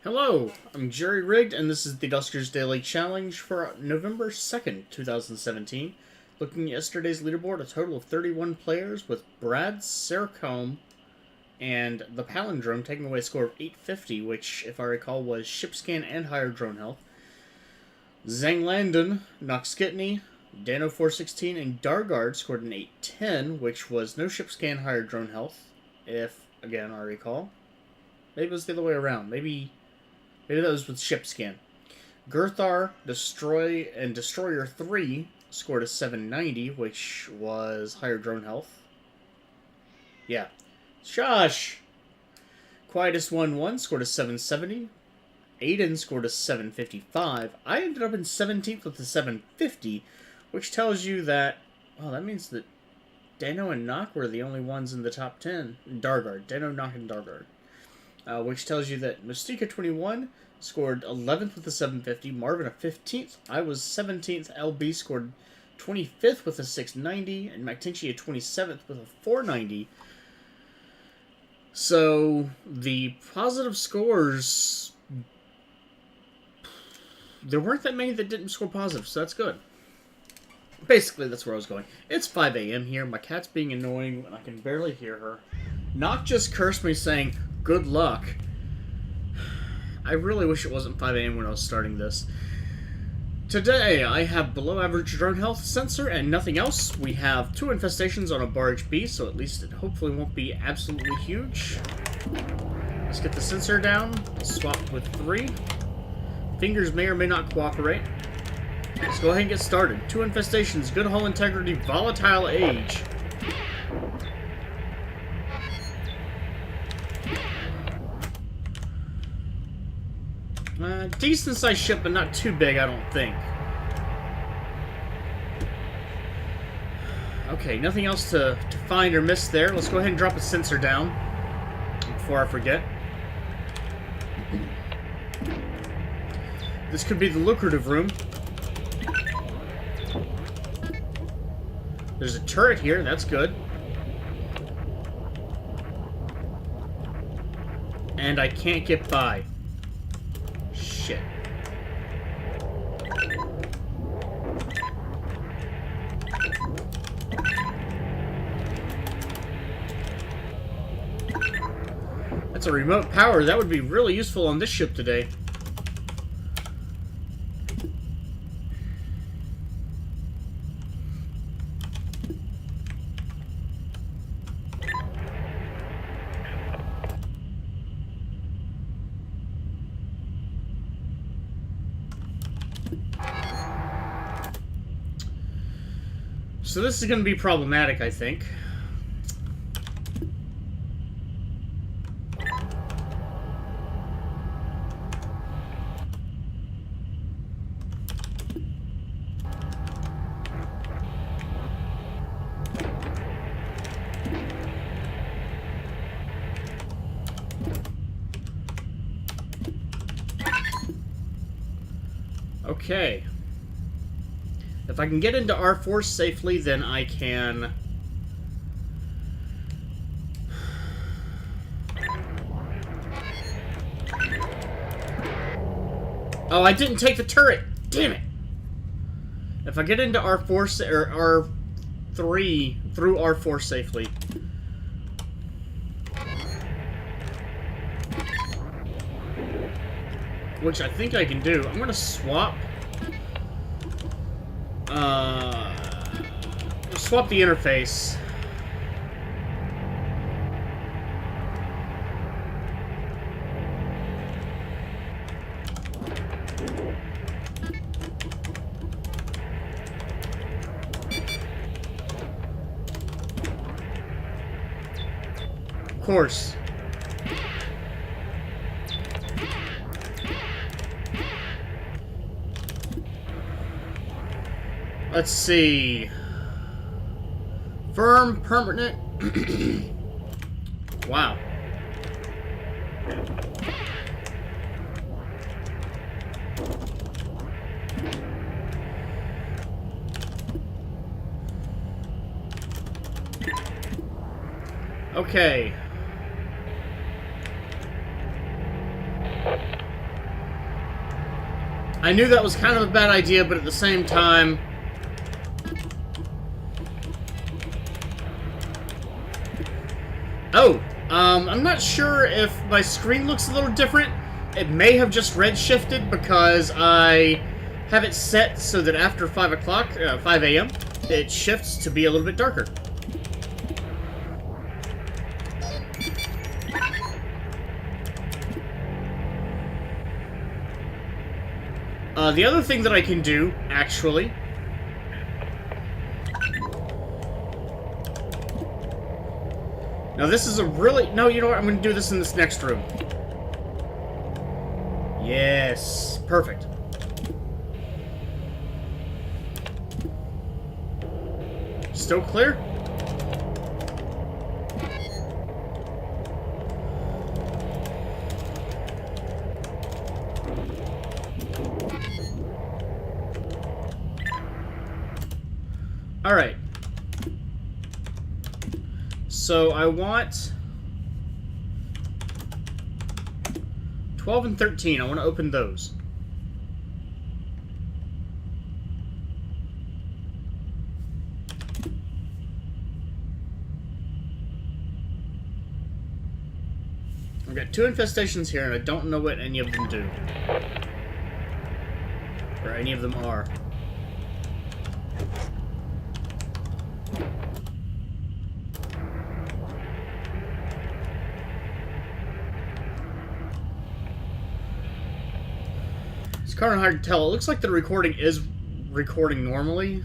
Hello, I'm Jerry Rigged, and this is the Duskers Daily Challenge for November 2nd, 2017. Looking at yesterday's leaderboard, a total of 31 players, with Brad Sercombe and the Palindrome taking away a score of 850, which, if I recall, was ship scan and higher drone health. Zhang Landon, Noxkitney, Dano416, and Dargard scored an 810, which was no ship scan, higher drone health, if, again, I recall. Maybe it was the other way around. Maybe that was with ship scan. Gurthar, Destroyer 3 scored a 790, which was higher drone health. Yeah. Shush! Quietest 1-1 scored a 770. Aiden scored a 755. I ended up in 17th with a 750, which tells you that... well, that means that Dano and Nock were the only ones in the top 10. Dargard. Dano, Nock, and Dargard. Which tells you that Mystica21 scored 11th with a 750, Marvin a 15th, I was 17th, LB scored 25th with a 690, and McTinchy a 27th with a 490. So, the positive scores, there weren't that many that didn't score positive, so that's good. Basically, that's where I was going. It's 5 a.m. here, my cat's being annoying, and I can barely hear her. Nock just cursed me saying, good luck. I really wish it wasn't 5 a.m. when I was starting this. Today, I have below average drone health sensor and nothing else. We have 2 infestations on a barge B, so at least it hopefully won't be absolutely huge. Let's get the sensor down. Swap with 3. Fingers may or may not cooperate. Let's go ahead and get started. 2 infestations, good hull integrity, volatile age. Decent sized ship, but not too big, I don't think. Okay, nothing else to find or miss there. Let's go ahead and drop a sensor down before I forget. This could be the lucrative room. There's a turret here, that's good. And I can't get by. Shit. That's a remote power. That would be really useful on this ship today. So this is going to be problematic, I think. Okay. If I can get into R4 safely, then I can... oh, I didn't take the turret! Damn it! If I get into R4 or R3 through R4 safely... which I think I can do. I'm gonna swap... swap the interface. Of course. Let's see. Firm, permanent. Wow. Okay. I knew that was kind of a bad idea, but at the same time... Oh, I'm not sure if my screen looks a little different. It may have just redshifted because I have it set so that after 5 o'clock, 5 a.m., it shifts to be a little bit darker. The other thing that I can do, actually... Now this is a really... No, you know what? I'm going to do this in this next room. Yes. Perfect. Still clear? Alright. So I want 12 and 13. I want to open those. I've got 2 infestations here, and I don't know what any of them do. Or any of them are. It's kind of hard to tell. It looks like the recording is recording normally.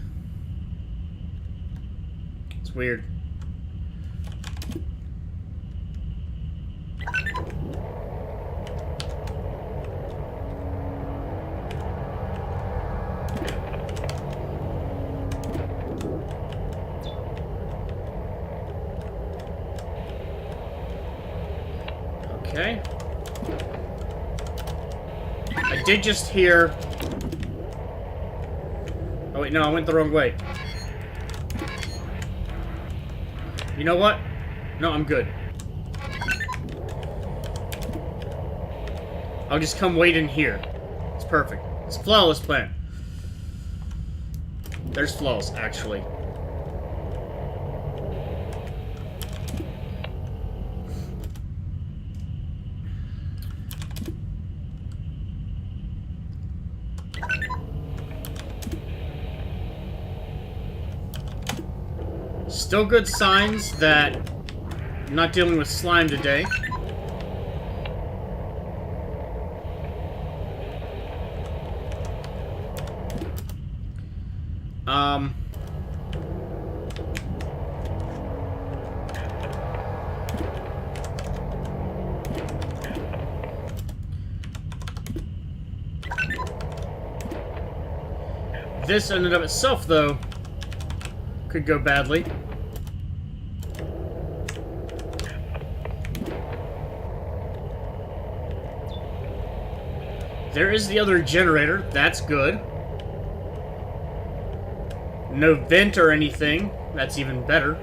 It's weird. Okay. I did just hear... Oh wait, no, I went the wrong way. You know what? No, I'm good. I'll just come wait in here. It's perfect. It's a flawless plan. There's flaws, actually. Still good signs that I'm not dealing with slime today. This in and of itself, though, could go badly. There is the other generator. That's good. No vent or anything. That's even better.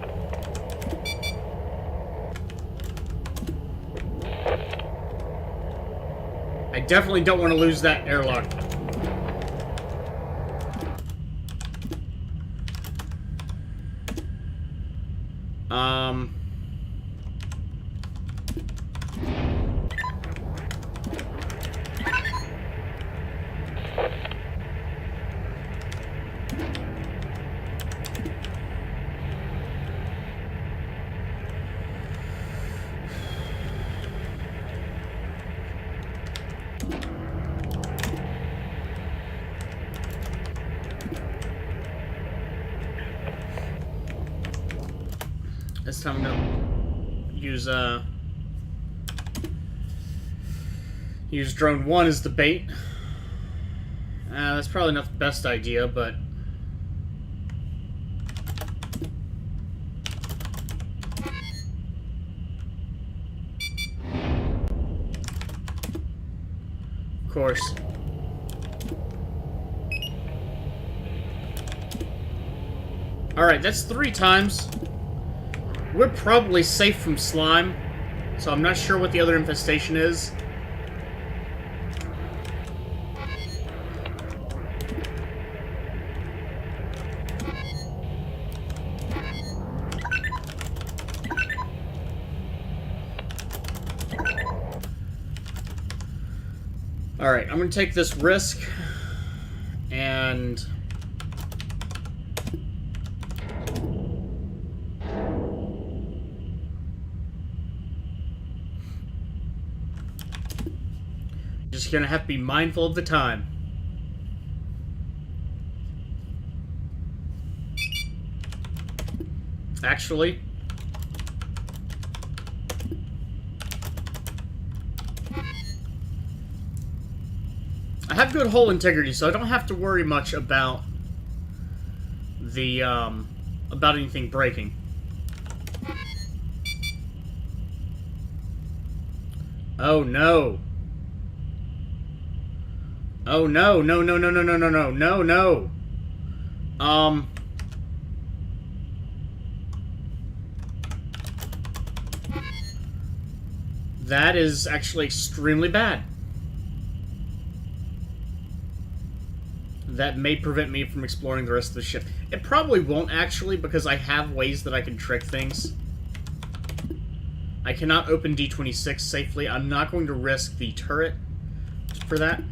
I definitely don't want to lose that airlock. This time I'm gonna use drone 1 as the bait. That's probably not the best idea, but of course. Alright, that's 3 times. We're probably safe from slime, so I'm not sure what the other infestation is. Alright, I'm going to take this risk, and just going to have to be mindful of the time. Actually, I have good hull integrity, so I don't have to worry much about the, about anything breaking. Oh no. Oh no, no, no, no, no, no, no, no, no, no. That is actually extremely bad. That may prevent me from exploring the rest of the ship. It probably won't, actually, because I have ways that I can trick things. I cannot open D26 safely. I'm not going to risk the turret for that.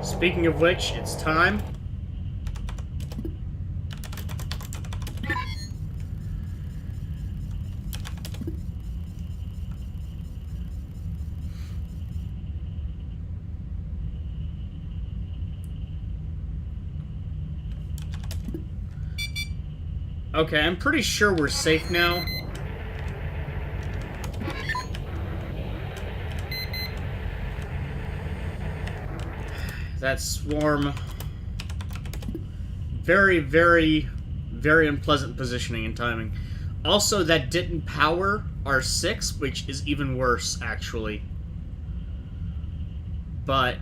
Speaking of which, it's time. Okay, I'm pretty sure we're safe now. That swarm... Very, very, very unpleasant positioning and timing. Also, that didn't power our 6, which is even worse, actually. But...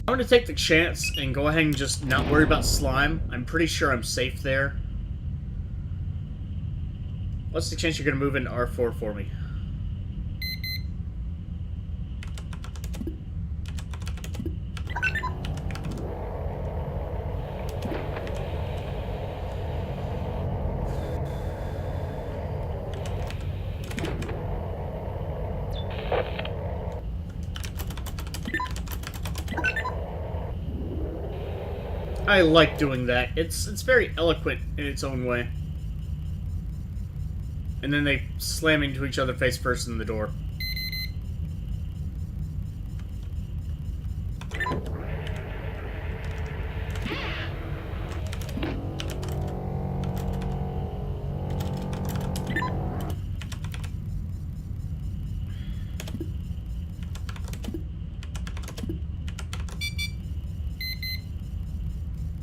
I'm going to take the chance and go ahead and just not worry about slime. I'm pretty sure I'm safe there. What's the chance you're going to move into R4 for me? I like doing that. It's very eloquent in its own way. And then they slam into each other face first in the door.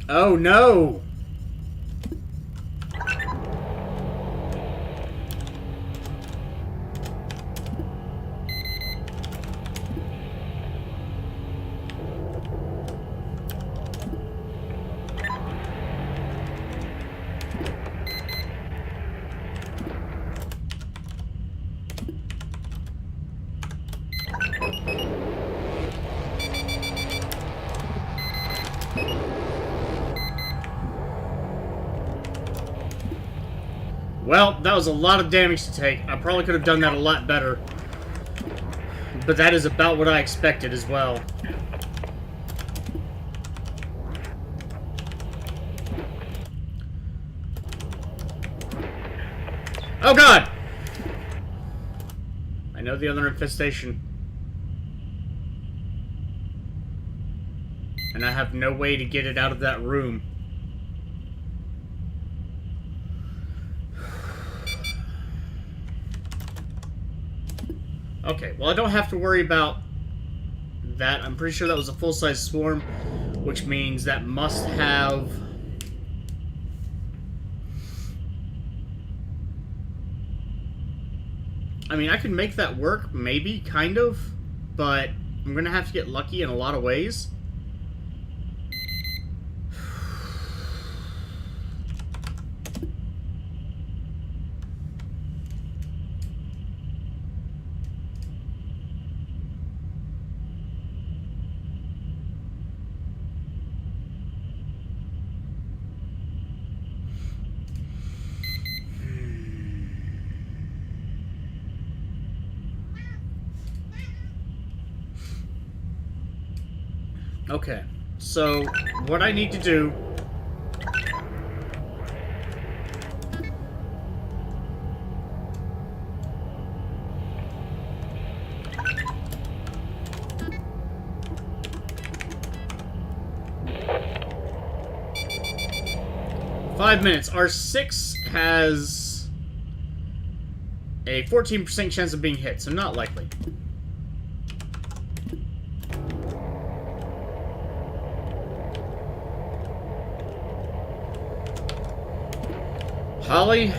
Oh no! Well, that was a lot of damage to take. I probably could have done that a lot better. But that is about what I expected as well. Oh god! I know the other infestation. And I have no way to get it out of that room. Okay, well I don't have to worry about that. I'm pretty sure that was a full-size swarm, which means that must have... I mean, I can make that work, maybe, kind of, but I'm gonna have to get lucky in a lot of ways. Okay, so what I need to do... Five minutes. R6 has a 14% chance of being hit, so not likely. Holly.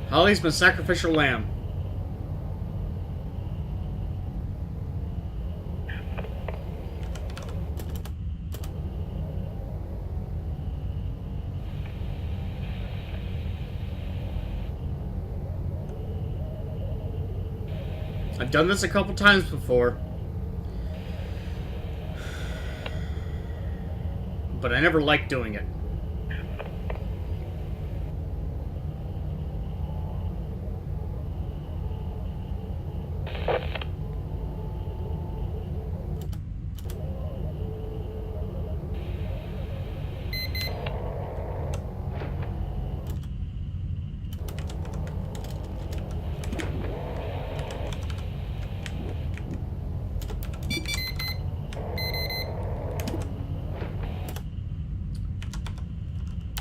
Holly's been sacrificial lamb. I've done this a couple times before. But I never liked doing it.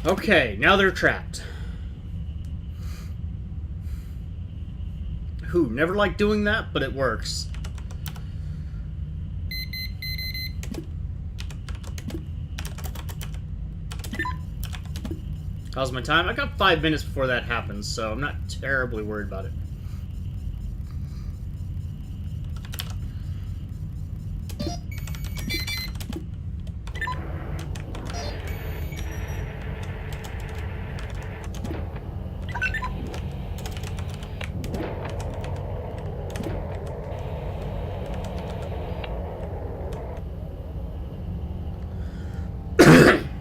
Okay, now they're trapped. Who never liked doing that, but it works. How's my time? I got 5 minutes before that happens, so I'm not terribly worried about it.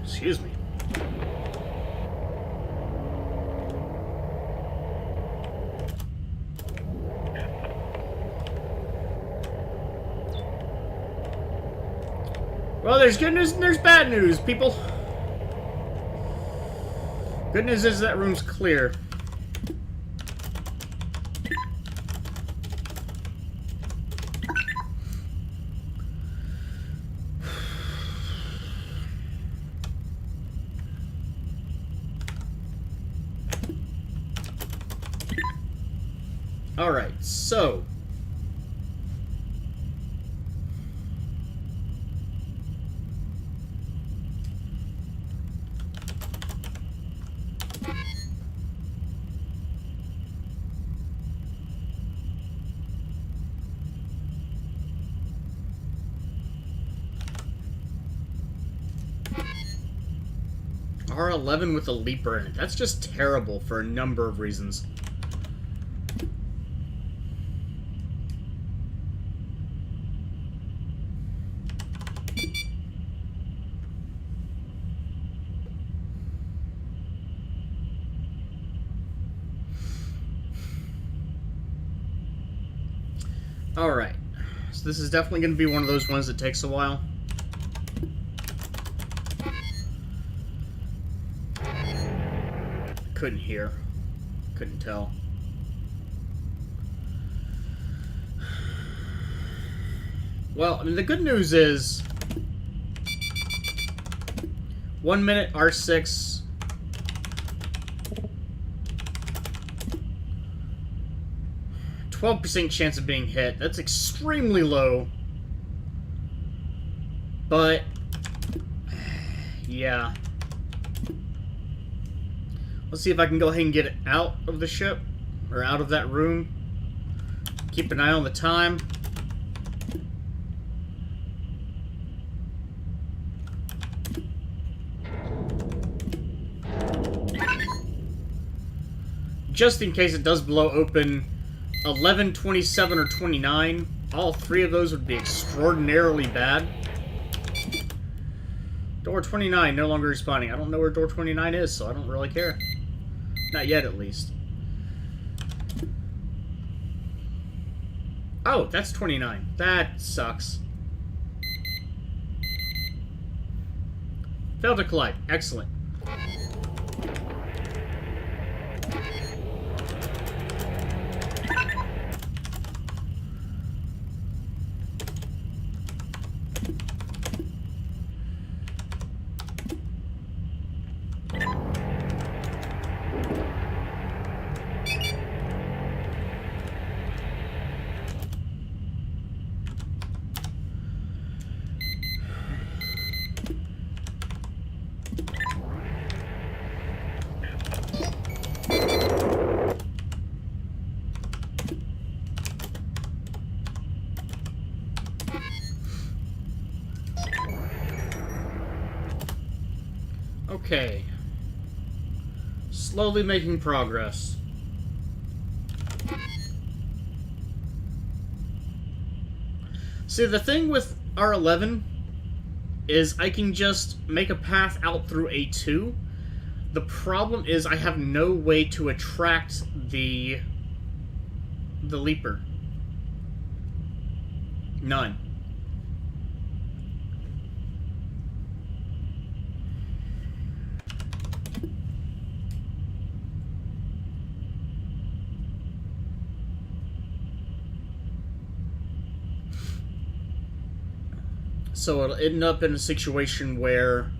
Excuse me. Well, there's good news and there's bad news, people. Good news is that room's clear. Alright, so... R11 with a leaper in it. That's just terrible for a number of reasons. Alright. So this is definitely going to be one of those ones that takes a while. Couldn't hear. Couldn't tell. Well, I mean, the good news is 1 minute R6. %12 chance of being hit. That's extremely low. But yeah. Let's see if I can go ahead and get it out of the ship, or out of that room. Keep an eye on the time. Just in case it does blow open 11, 27, or 29. all three of those would be extraordinarily bad. Door 29 no longer responding. I don't know where door 29 is, so I don't really care. Not yet, at least. Oh, that's 29. That sucks. Failed to collide. Excellent. Okay. Slowly making progress. See, the thing with R11 is I can just make a path out through A2. The problem is I have no way to attract the leaper. None. So it'll end up in a situation where,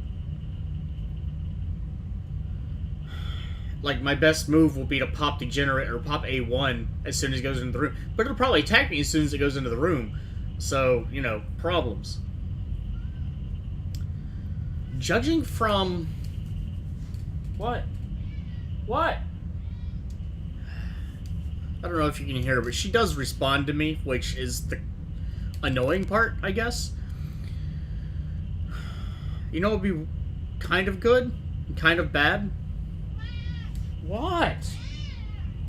like, my best move will be to pop the generator or pop A1 as soon as it goes into the room. But it'll probably attack me as soon as it goes into the room. So, you know, problems. Judging from... What? What? I don't know if you can hear her, but she does respond to me, which is the annoying part, I guess. You know what would be kind of good and kind of bad? What?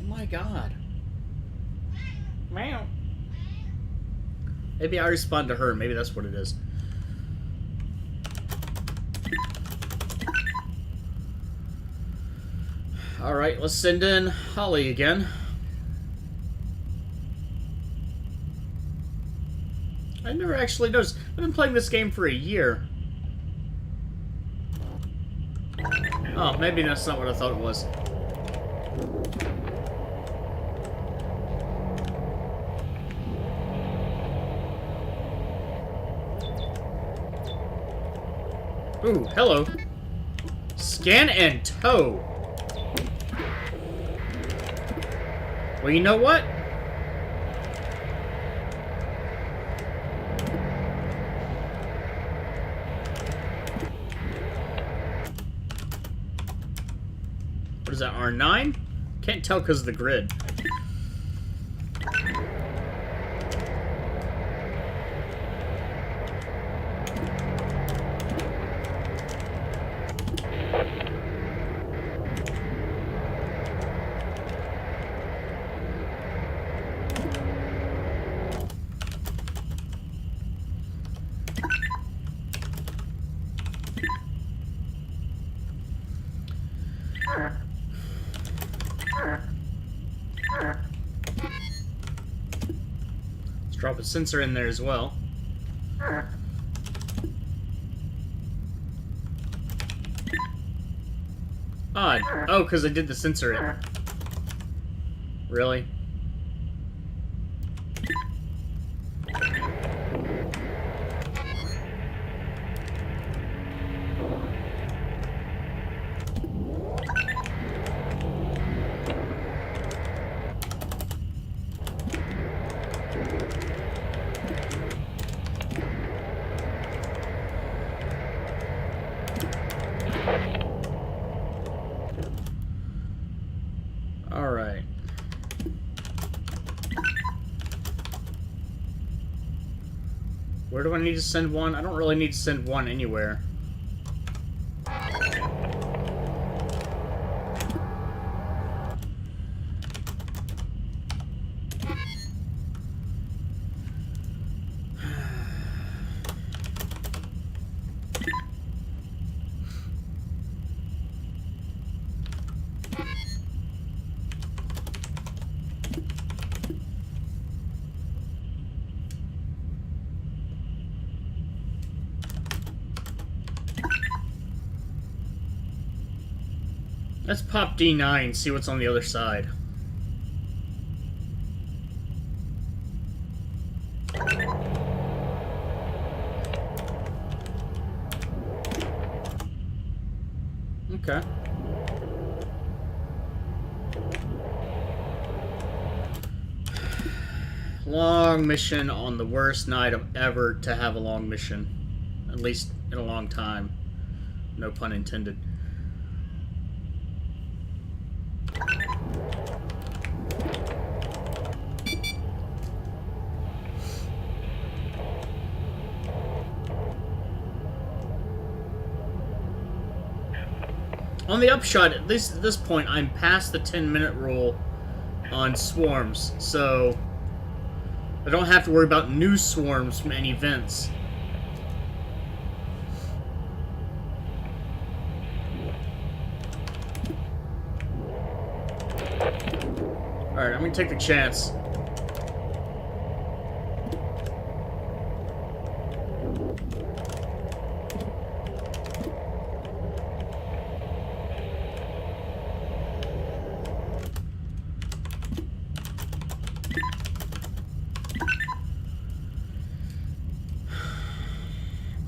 Oh my god. Meow. Maybe I respond to her. Maybe that's what it is. Alright, let's send in Holly again. I never actually noticed. I've been playing this game for a year. Oh, maybe that's not what I thought it was. Ooh, hello. Scan and tow. Well, you know what? What is that, R9? Can't tell because of the grid. Drop a sensor in there as well. Odd. Oh, because I did the sensor in. Really? Alright. Where do I need to send one? I don't really need to send one anywhere. Let's pop D9, see what's on the other side. Okay. Long mission on the worst night of ever to have a long mission. At least in a long time. No pun intended. On the upshot, at least at this point, I'm past the 10-minute rule on swarms, so I don't have to worry about new swarms from any events. Alright, I'm gonna take the chance.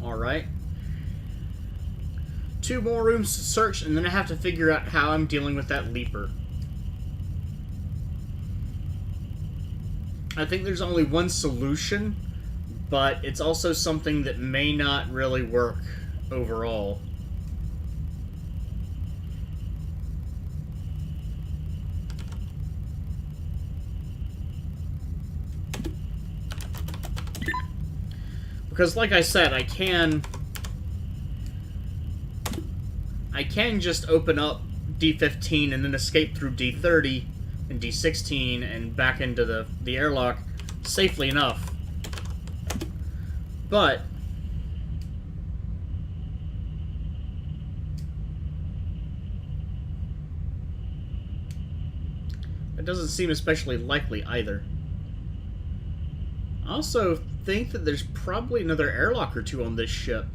Alright. 2 more rooms to search, and then I have to figure out how I'm dealing with that leaper. I think there's only one solution, but it's also something that may not really work overall. Because, like I said, I can just open up D15 and then escape through D30 and D16 and back into the airlock safely enough. But it doesn't seem especially likely either. I also think that there's probably another airlock or two on this ship.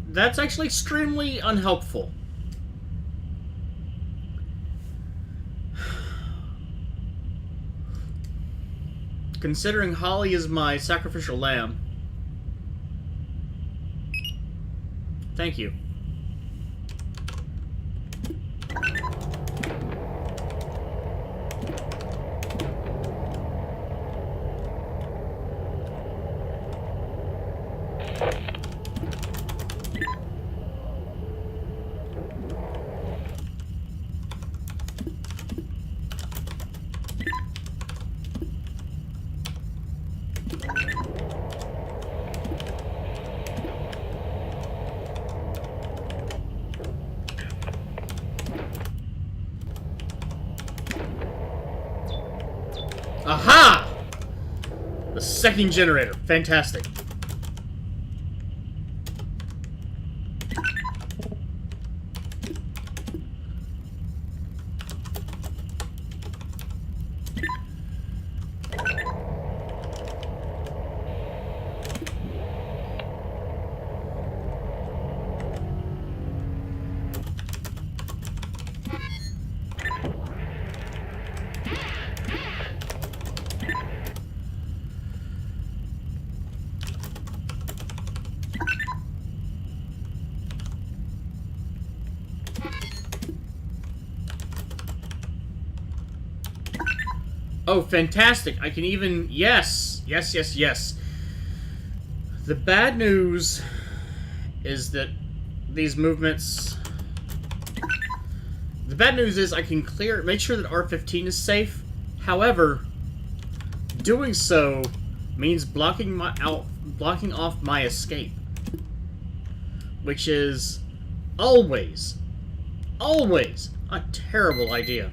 That's actually extremely unhelpful. Considering Holly is my sacrificial lamb. Thank you. Aha! The second generator. Fantastic. Oh, fantastic. I can even... Yes. Yes, yes, yes. The bad news is that these movements... The bad news is I can make sure that R15 is safe. However, doing so means blocking off my escape. Which is always Always a terrible idea.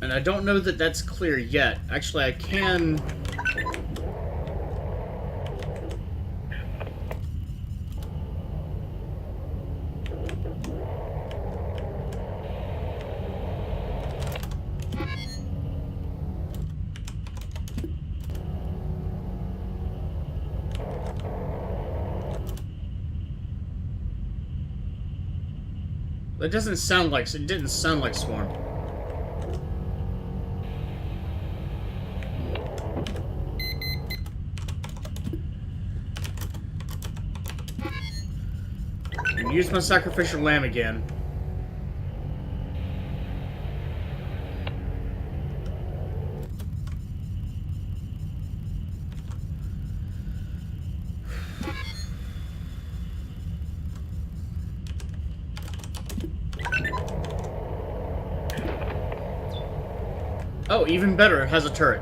And I don't know that that's clear yet. Actually, I can... That doesn't sound like... It didn't sound like Swarm. Use my sacrificial lamb again. Oh, even better, it has a turret.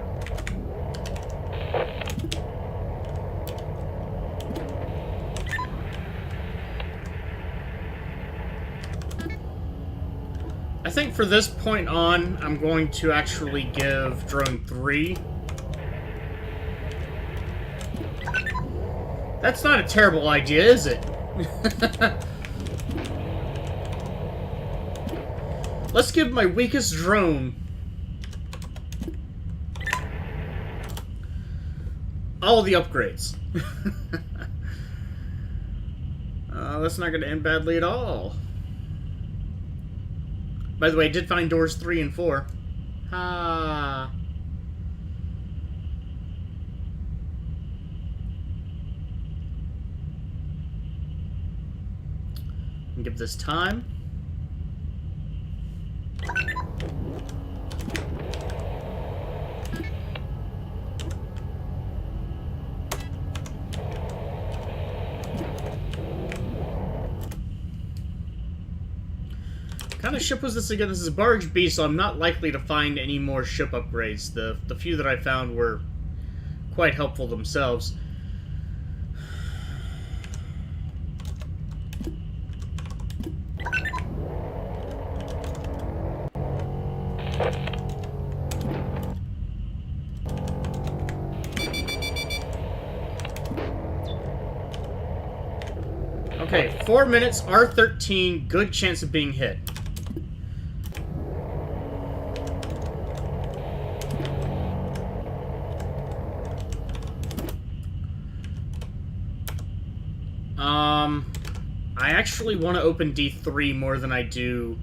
I think for this point on, I'm going to actually give Drone 3. That's not a terrible idea, is it? Let's give my weakest drone all the upgrades. That's not going to end badly at all. By the way, I did find doors 3 and 4. Ah. And give this time. What kind of ship was this again? This is Barge B, so I'm not likely to find any more ship upgrades. The few that I found were quite helpful themselves. Okay, 4 minutes, R13, good chance of being hit. I actually want to open D3 more than I do...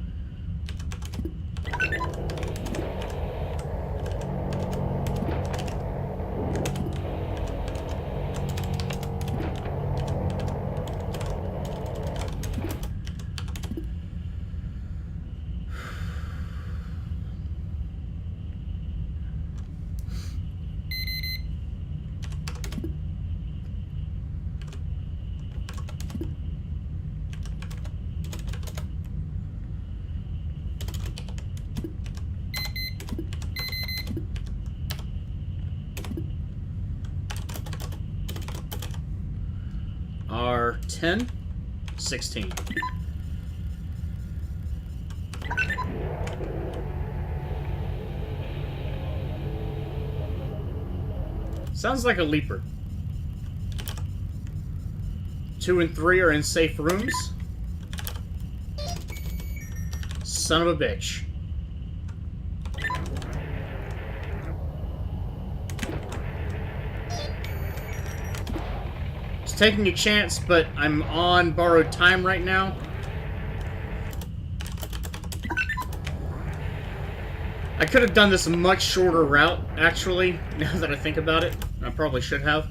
R10, 16. Sounds like a leaper. 2 and 3 are in safe rooms. Son of a bitch. Taking a chance, but I'm on borrowed time right now. I could have done this a much shorter route, actually, now that I think about it. I probably should have.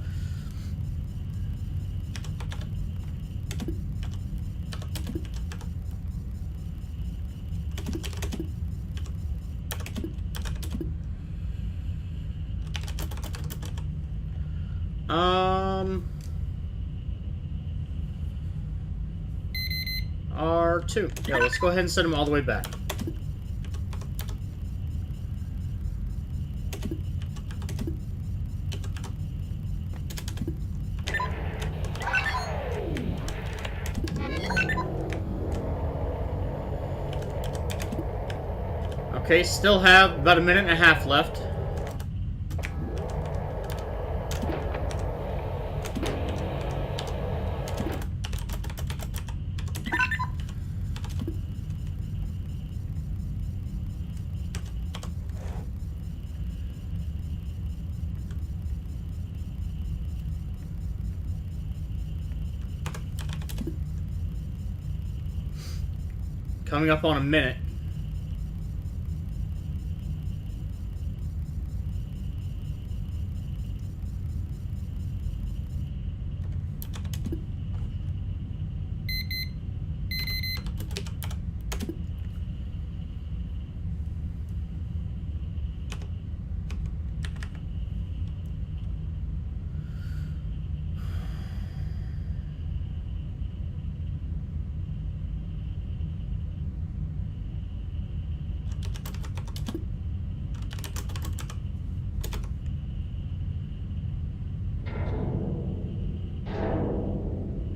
are too. Yeah, let's go ahead and send them all the way back. Okay, still have about a minute and a half left. Coming up on a minute.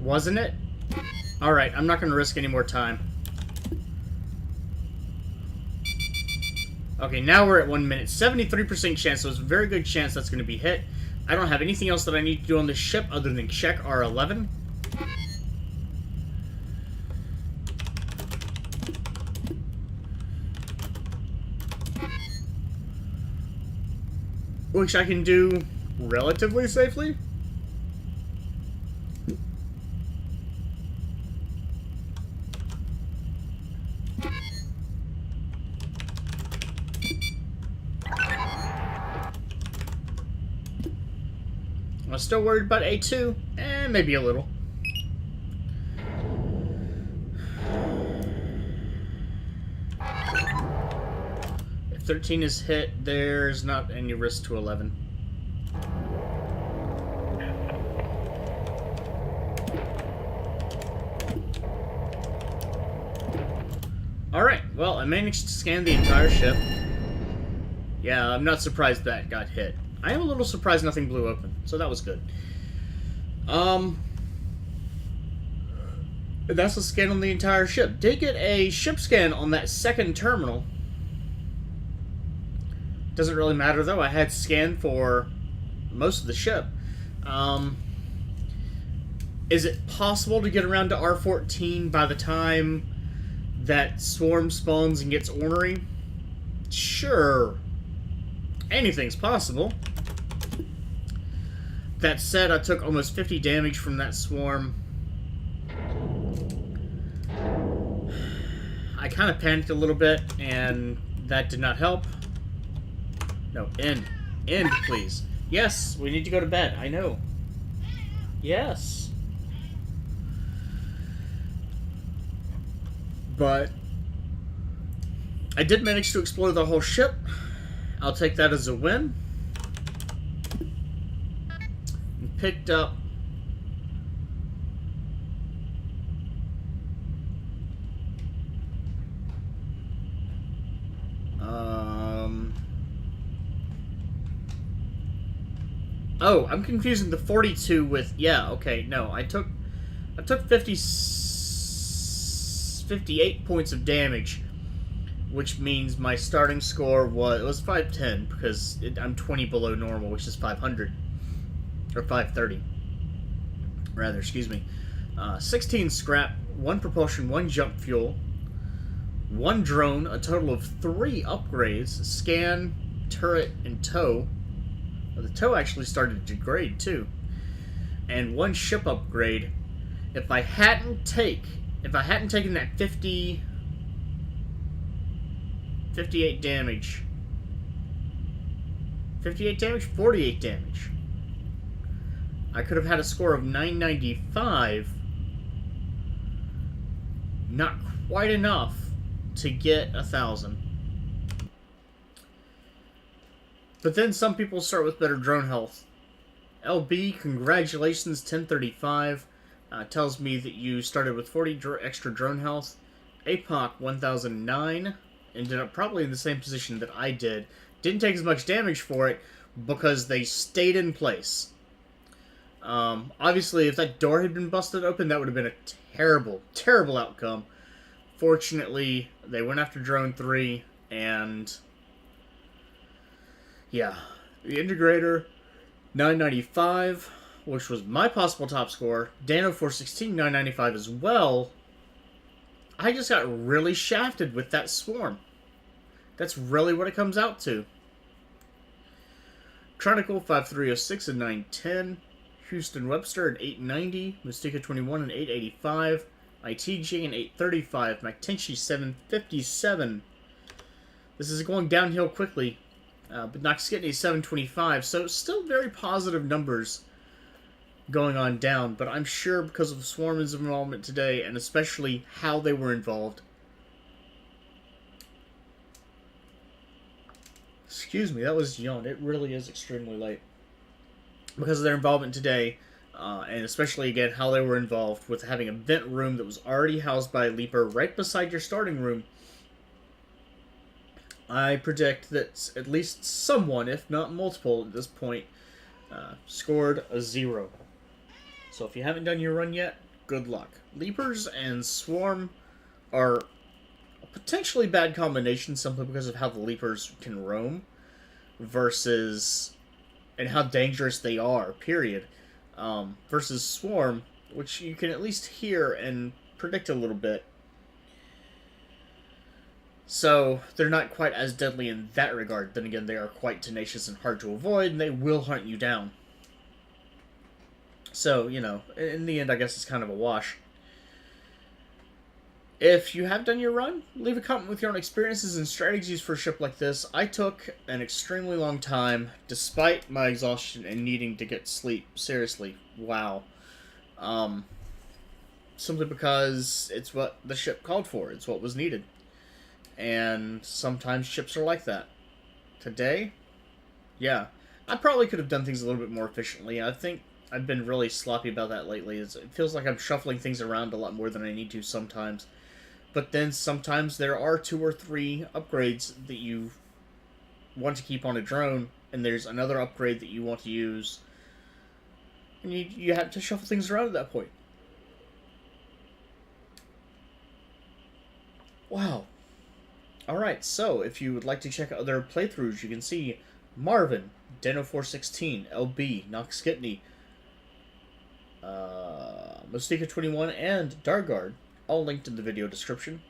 Wasn't it? Alright, I'm not going to risk any more time. Okay, now we're at 1 minute. 73% chance, so it's a very good chance that's going to be hit. I don't have anything else that I need to do on this ship other than check R11. Which I can do relatively safely. I'm still worried about A2, and maybe a little. If 13 is hit, there's not any risk to 11. Alright, well, I managed to scan the entire ship. Yeah, I'm not surprised that got hit. I am a little surprised nothing blew open, so that was good. That's a scan on the entire ship. Did get a ship scan on that second terminal. Doesn't really matter, though. I had scanned for most of the ship. Is it possible to get around to R14 by the time that swarm spawns and gets ornery? Sure. Anything's possible. That said, I took almost 50 damage from that swarm. I kind of panicked a little bit, and that did not help. No, end. End, please. Yes, we need to go to bed. I know. Yes. But I did manage to explore the whole ship. I'll take that as a win. And picked up oh, I'm confusing the 42 with, yeah, okay, no, I took 58 points of damage, which means my starting score was 510, because I'm 20 below normal, which is 500, or 530, rather, excuse me. 16 scrap, 1 propulsion, 1 jump fuel, 1 drone, a total of 3 upgrades, scan, turret, and tow. Well, the tow actually started to degrade, too. And 1 ship upgrade. If I hadn't taken that 58 damage. 58 damage? 48 damage. I could have had a score of 995. Not quite enough to get 1,000. But then some people start with better drone health. LB, congratulations, 1035. Tells me that you started with 40 extra drone health. APOC 1009 ended up probably in the same position that I did. Didn't take as much damage for it because they stayed in place. Obviously, if that door had been busted open, that would have been a terrible, terrible outcome. Fortunately, they went after Drone 3, and yeah, the Integrator 995, which was my possible top score, Dano 416 995 as well. I just got really shafted with that swarm. That's really what it comes out to. Chronicle 5306 and 910. Houston Webster at 890. Mystica 21 and 885. ITG and 835. McTenchie 757. This is going downhill quickly. But Noxkitney 725. So still very positive numbers going on down. But I'm sure because of the Swarm's involvement today, and especially how they were involved. Excuse me, that was yawn. It really is extremely late. Because of their involvement today, and especially, again, how they were involved with having a vent room that was already housed by a Leaper right beside your starting room, I predict that at least someone, if not multiple at this point, scored a 0. So if you haven't done your run yet, good luck. Leapers and Swarm are a potentially bad combination simply because of how the Leapers can roam versus... and how dangerous they are, period. Versus Swarm, which you can at least hear and predict a little bit. So, they're not quite as deadly in that regard. Then again, they are quite tenacious and hard to avoid, and they will hunt you down. So, you know, in the end, I guess it's kind of a wash. If you have done your run, leave a comment with your own experiences and strategies for a ship like this. I took an extremely long time, despite my exhaustion and needing to get sleep. Seriously, wow. Simply because it's what the ship called for. It's what was needed. And sometimes ships are like that. Today, yeah. I probably could have done things a little bit more efficiently. I think I've been really sloppy about that lately. It feels like I'm shuffling things around a lot more than I need to sometimes. But then sometimes there are 2 or 3 upgrades that you want to keep on a drone, and there's another upgrade that you want to use. And you have to shuffle things around at that point. Wow. Alright, so if you would like to check out other playthroughs, you can see Marvin, Deno416, LB, Noxkitney, Mystica 21, and Dargard, all linked in the video description.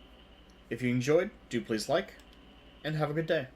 If you enjoyed, do please like, and have a good day.